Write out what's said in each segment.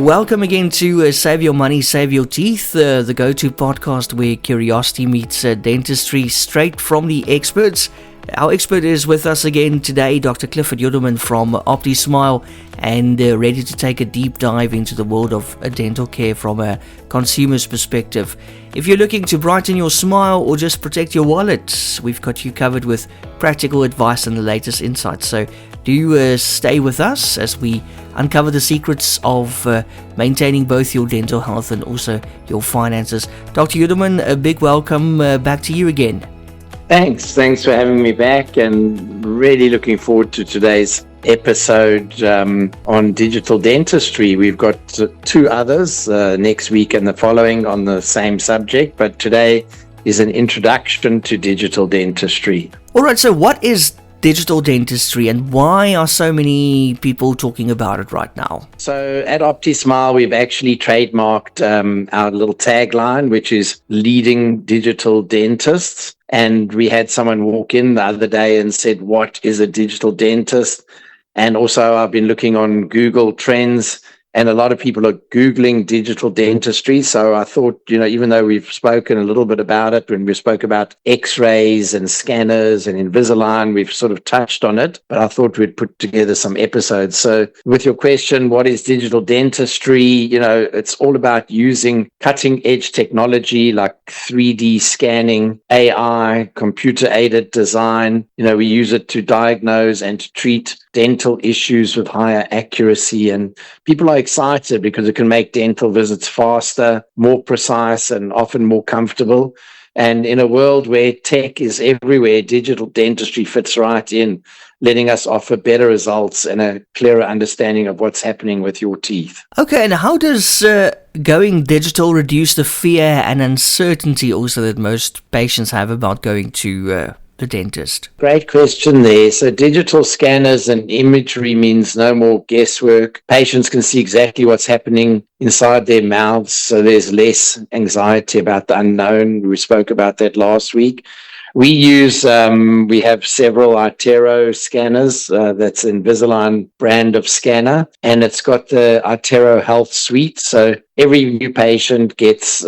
Welcome again to Save Your Money, Save Your Teeth, the go-to podcast where curiosity meets dentistry straight from the experts. Our expert is with us again today, Dr. Clifford Yudelman from OPTISMILE, and ready to take a deep dive into the world of dental care from a consumer's perspective. If you're looking to brighten your smile or just protect your wallet, we've got you covered with practical advice and the latest insights. So do stay with us as we uncover the secrets of maintaining both your dental health and also your finances. Dr. Yudelman, a big welcome back to you again. Thanks for having me back, and really looking forward to today's episode on digital dentistry. We've got two others next week and the following on the same subject, but today is an introduction to digital dentistry. All right, so what is digital dentistry and why are so many people talking about it right now? So at OPTISMILE, we've actually trademarked our little tagline, which is leading digital dentists. And we had someone walk in the other day and said, what is a digital dentist? And also I've been looking on Google Trends, and a lot of people are Googling digital dentistry. So I thought, even though we've spoken a little bit about it, when we spoke about x-rays and scanners and Invisalign, we've sort of touched on it, but I thought we'd put together some episodes. So with your question, what is digital dentistry? It's all about using cutting edge technology like 3D scanning, AI, computer aided design. We use it to diagnose and to treat dental issues with higher accuracy, and people are excited because it can make dental visits faster, more precise, and often more comfortable. And in a world where tech is everywhere, digital dentistry fits right in, letting us offer better results and a clearer understanding of what's happening with your teeth. Okay, and how does going digital reduce the fear and uncertainty also that most patients have about going to the dentist? Great question there. So digital scanners and imagery means no more guesswork. Patients can see exactly what's happening inside their mouths, so there's less anxiety about the unknown. We spoke about that last week. We have several iTero scanners. That's Invisalign brand of scanner, and it's got the iTero Health Suite. So every new patient gets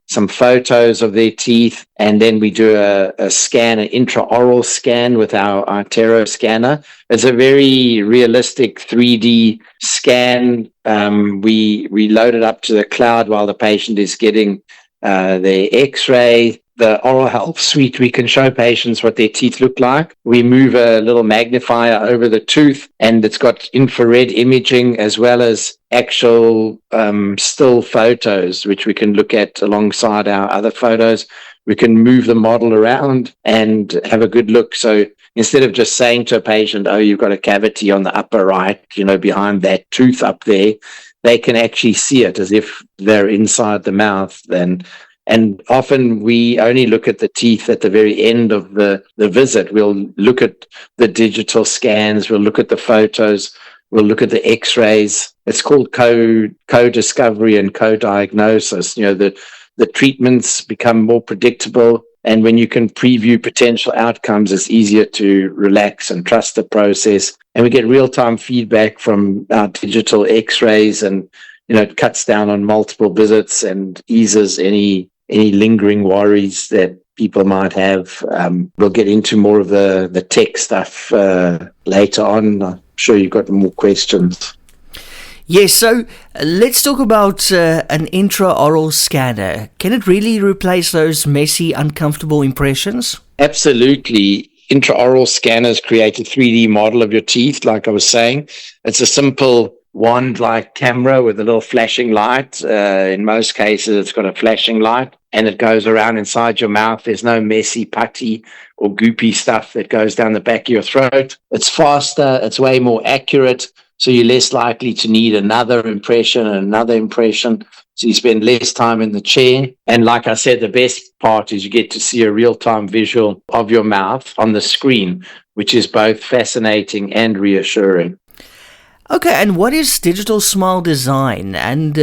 some photos of their teeth, and then we do a scan, an intraoral scan with our iTero scanner. It's a very realistic 3D scan. We load it up to the cloud while the patient is getting their x-ray. The oral health suite, we can show patients what their teeth look like. We move a little magnifier over the tooth, and it's got infrared imaging as well as actual still photos, which we can look at alongside our other photos. We can move the model around and have a good look. So instead of just saying to a patient, oh, you've got a cavity on the upper right, behind that tooth up there, they can actually see it as if they're inside the mouth. And often we only look at the teeth at the very end of the visit. We'll look at the digital scans, we'll look at the photos, we'll look at the x-rays. It's called co-discovery and co-diagnosis. The treatments become more predictable, and when you can preview potential outcomes, it's easier to relax and trust the process. And we get real-time feedback from our digital x-rays, and it cuts down on multiple visits and eases any lingering worries that people might have. We'll get into more of the tech stuff later on. I'm sure you've got more questions. Yes, so let's talk about an intraoral scanner. Can it really replace those messy, uncomfortable impressions? Absolutely. Intraoral scanners create a 3D model of your teeth, like I was saying. It's a simple wand-like camera with a little flashing light. In most cases, it's got a flashing light, and it goes around inside your mouth. There's no messy, putty or goopy stuff that goes down the back of your throat. It's faster. It's way more accurate. So you're less likely to need another impression and another impression. So you spend less time in the chair. And like I said, the best part is you get to see a real-time visual of your mouth on the screen, which is both fascinating and reassuring. Okay, and what is digital smile design, and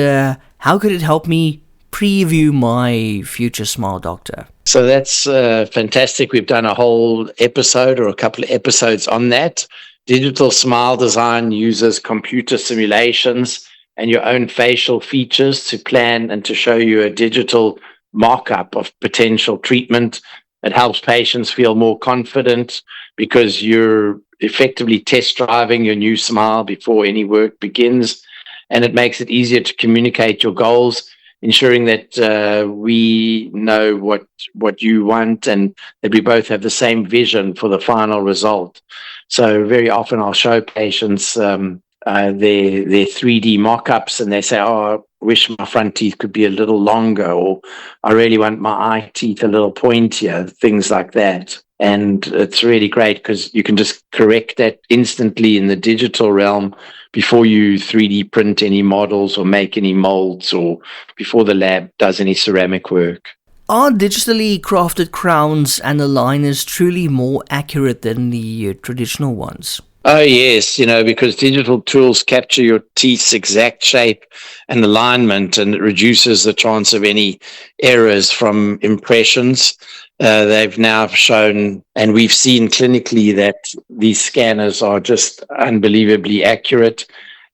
how could it help me preview my future smile doctor? So that's fantastic. We've done a whole episode or a couple of episodes on that. Digital smile design uses computer simulations and your own facial features to plan and to show you a digital mock-up of potential treatment. It helps patients feel more confident because you're effectively test driving your new smile before any work begins, and it makes it easier to communicate your goals, ensuring that we know what you want and that we both have the same vision for the final result. So very often I'll show patients their 3D mock-ups, and they say, oh, I wish my front teeth could be a little longer, or I really want my eye teeth a little pointier, things like that. And it's really great because you can just correct that instantly in the digital realm before you 3D print any models or make any molds, or before the lab does any ceramic work. Are digitally crafted crowns and aligners truly more accurate than the traditional ones? Oh, yes, because digital tools capture your teeth's exact shape and alignment, and it reduces the chance of any errors from impressions. They've now shown, and we've seen clinically, that these scanners are just unbelievably accurate.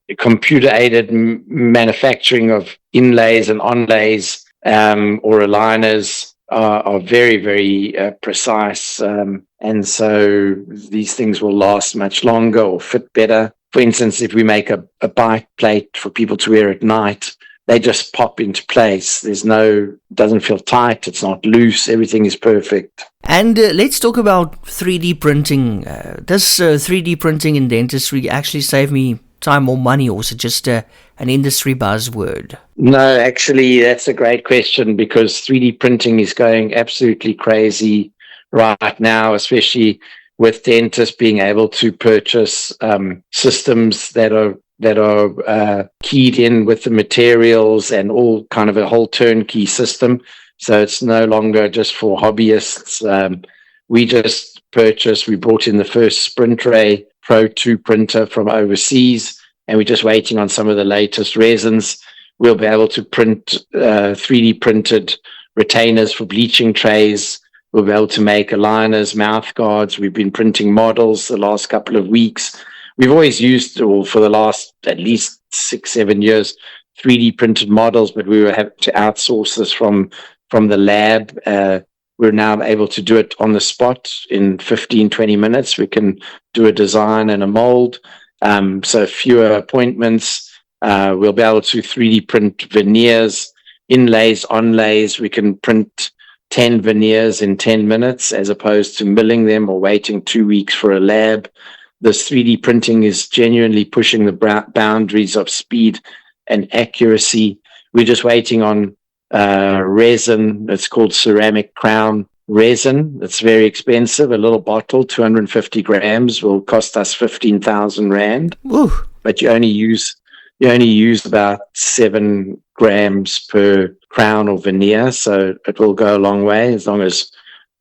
The computer-aided manufacturing of inlays and onlays or aligners are very, very precise. And so these things will last much longer or fit better. For instance, if we make a bite plate for people to wear at night, they just pop into place. Doesn't feel tight, it's not loose, everything is perfect. And let's talk about 3D printing. Does 3D printing in dentistry actually save me time or money, or is it just an industry buzzword? No, actually, that's a great question, because 3D printing is going absolutely crazy right now, especially with dentists being able to purchase systems that are keyed in with the materials and all kind of a whole turnkey system. So it's no longer just for hobbyists. We brought in the first Sprint Ray Pro 2 printer from overseas, and we're just waiting on some of the latest resins. We'll be able to print 3D printed retainers for bleaching trays. We'll be able to make aligners, mouth guards. We've been printing models the last couple of weeks. We've always used, or for the last at least 6-7 years, 3D printed models, but we will have to outsource this from the lab. We're now able to do it on the spot in 15-20 minutes. We can do a design and a mold, so fewer appointments. We'll be able to 3D print veneers, inlays, onlays. We can print 10 veneers in 10 minutes as opposed to milling them or waiting 2 weeks for a lab. This 3D printing is genuinely pushing the boundaries of speed and accuracy. We're just waiting on resin. It's called ceramic crown resin. It's very expensive. A little bottle, 250 grams, will cost us 15,000 Rand. Ooh. But you only use about 7 grams per crown or veneer, so it will go a long way as long as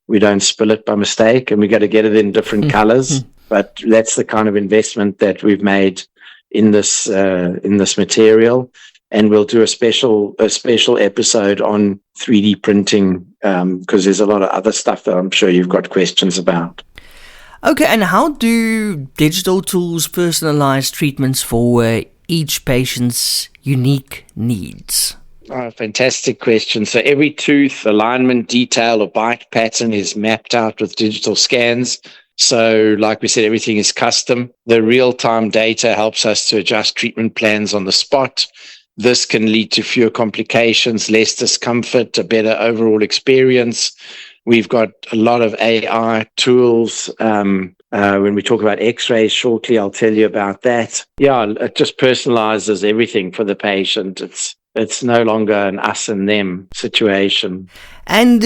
we don't spill it by mistake, and we got to get it in different colors. But that's the kind of investment that we've made in this material, and we'll do a special episode on 3D printing because there's a lot of other stuff that I'm sure you've got questions about. Okay, and how do digital tools personalize treatments for each patient's unique needs? Oh, fantastic question. So every tooth, alignment, detail, or bite pattern is mapped out with digital scans. So like we said, everything is custom. The real-time data helps us to adjust treatment plans on the spot. This can lead to fewer complications, less discomfort, a better overall experience. We've got a lot of AI tools. When we talk about x-rays shortly, I'll tell you about that. Yeah, it just personalizes everything for the patient. It's no longer an us and them situation. And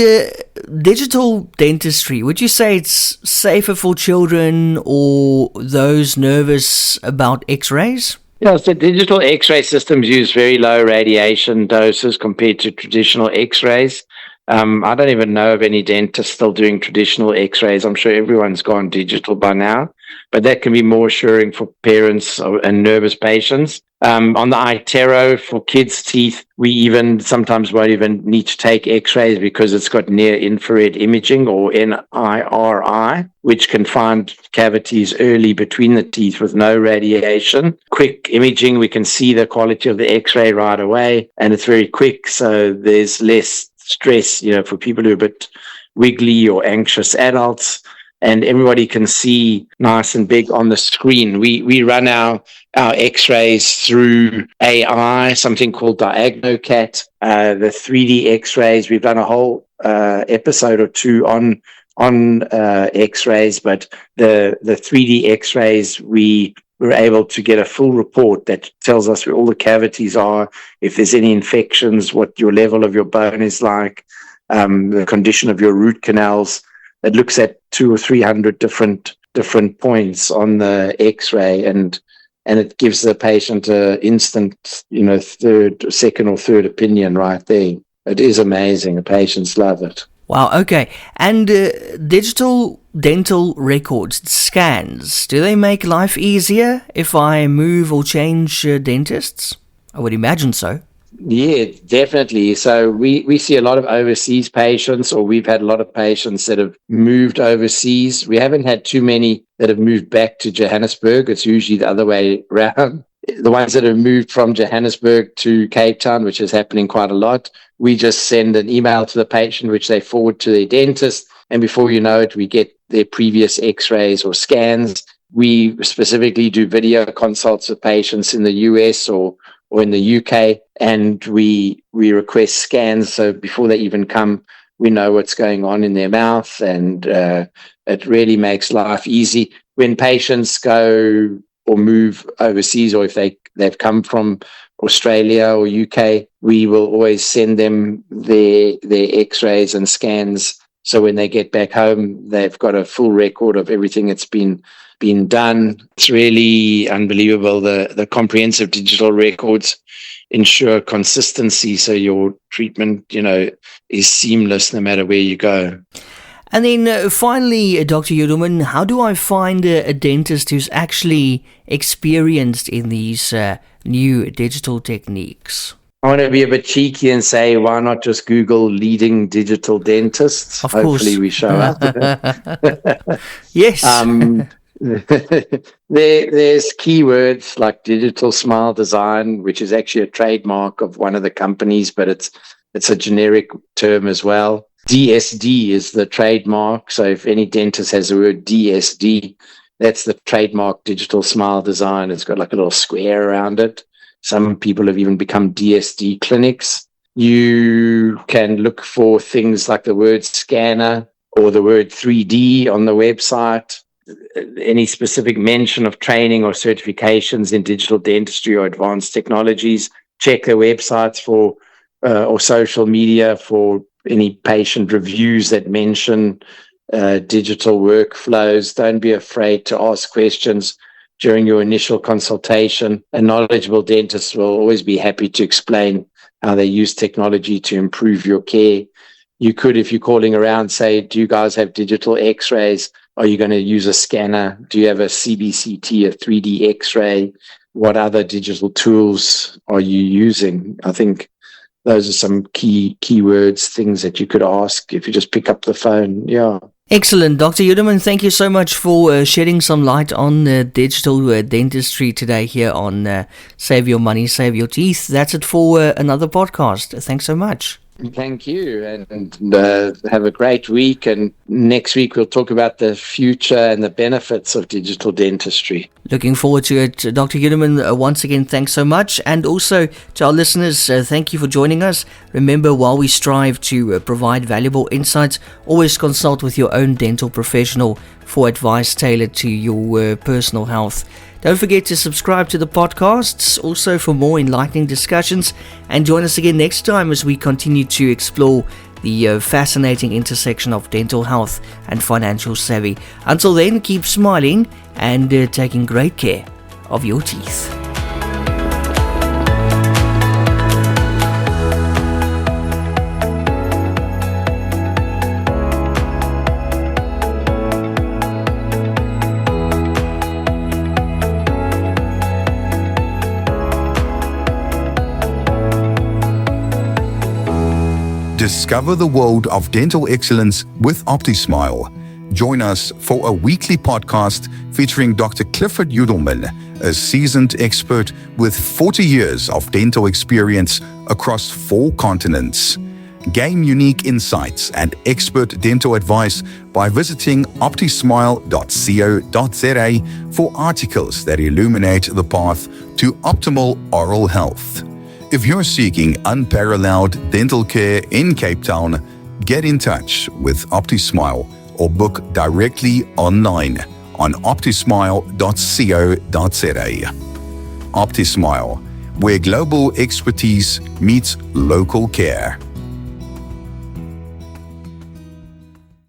digital dentistry, would you say it's safer for children or those nervous about x-rays? Yeah, so digital x-ray systems use very low radiation doses compared to traditional x-rays. I don't even know of any dentists still doing traditional x-rays. I'm sure everyone's gone digital by now. but that can be more assuring for parents and nervous patients. On the iTero for kids' teeth, we even sometimes won't even need to take x-rays because it's got near infrared imaging, or NIRI, which can find cavities early between the teeth with no radiation. Quick imaging, we can see the quality of the x-ray right away, and it's very quick, so there's less stress, for people who are a bit wiggly or anxious adults, and everybody can see nice and big on the screen. We run our x-rays through AI, something called DiagnoCat, the 3D x-rays. We've done a whole episode or two on x-rays, but the 3D x-rays, we were able to get a full report that tells us where all the cavities are, if there's any infections, what your level of your bone is like, the condition of your root canals. It looks at 200 or 300 different points on the x-ray, and it gives the patient an instant, second or third opinion right there. It is amazing. The patients love it. Wow, okay. And digital dental records, scans, do they make life easier if I move or change dentists? I would imagine so. Yeah, definitely. So we see a lot of overseas patients, or we've had a lot of patients that have moved overseas. We haven't had too many that have moved back to Johannesburg. It's usually the other way around. The ones that have moved from Johannesburg to Cape Town, which is happening quite a lot, we just send an email to the patient, which they forward to their dentist. And before you know it, we get their previous x-rays or scans. We specifically do video consults with patients in the US or in the UK, and we request scans. So before they even come, we know what's going on in their mouth, and it really makes life easy. When patients go or move overseas, or if they've come from Australia or UK, we will always send them their x-rays and scans. So when they get back home, they've got a full record of everything that's been done. It's really unbelievable. The comprehensive digital records ensure consistency, so your treatment, is seamless no matter where you go. And then finally, Dr. Yudelman, how do I find a dentist who's actually experienced in these new digital techniques? I want to be a bit cheeky and say, why not just Google leading digital dentists? Of course. Hopefully we show up. Yes. There's keywords like digital smile design, which is actually a trademark of one of the companies, but it's a generic term as well. DSD is the trademark. So if any dentist has the word DSD, that's the trademark digital smile design. It's got like a little square around it. Some people have even become DSD clinics. You can look for things like the word scanner or the word 3D on the website. Any specific mention of training or certifications in digital dentistry or advanced technologies, check their websites for or social media for any patient reviews that mention digital workflows. Don't be afraid to ask questions during your initial consultation. A knowledgeable dentist will always be happy to explain how they use technology to improve your care. You could, if you're calling around, say, do you guys have digital x-rays? Are you going to use a scanner? Do you have a CBCT, a 3D x-ray? What other digital tools are you using? I think those are some keywords, things that you could ask if you just pick up the phone. Yeah. Excellent. Dr. Yudelman, thank you so much for shedding some light on digital dentistry today here on Save Your Money, Save Your Teeth. That's it for another podcast. Thanks so much. Thank you, and have a great week. And next week we'll talk about the future and the benefits of digital dentistry. Looking forward to it. Dr. Yudelman, once again, thanks so much. And also to our listeners, thank you for joining us. Remember, while we strive to provide valuable insights, always consult with your own dental professional for advice tailored to your personal health. Don't forget to subscribe to the podcasts, also for more enlightening discussions, and join us again next time as we continue to explore the fascinating intersection of dental health and financial savvy. Until then, keep smiling and taking great care of your teeth. Discover the world of dental excellence with OPTISMILE. Join us for a weekly podcast featuring Dr. Clifford Yudelman, a seasoned expert with 40 years of dental experience across 4 continents. Gain unique insights and expert dental advice by visiting optismile.co.za for articles that illuminate the path to optimal oral health. If you're seeking unparalleled dental care in Cape Town, get in touch with OPTISMILE or book directly online on optismile.co.za. OPTISMILE, where global expertise meets local care.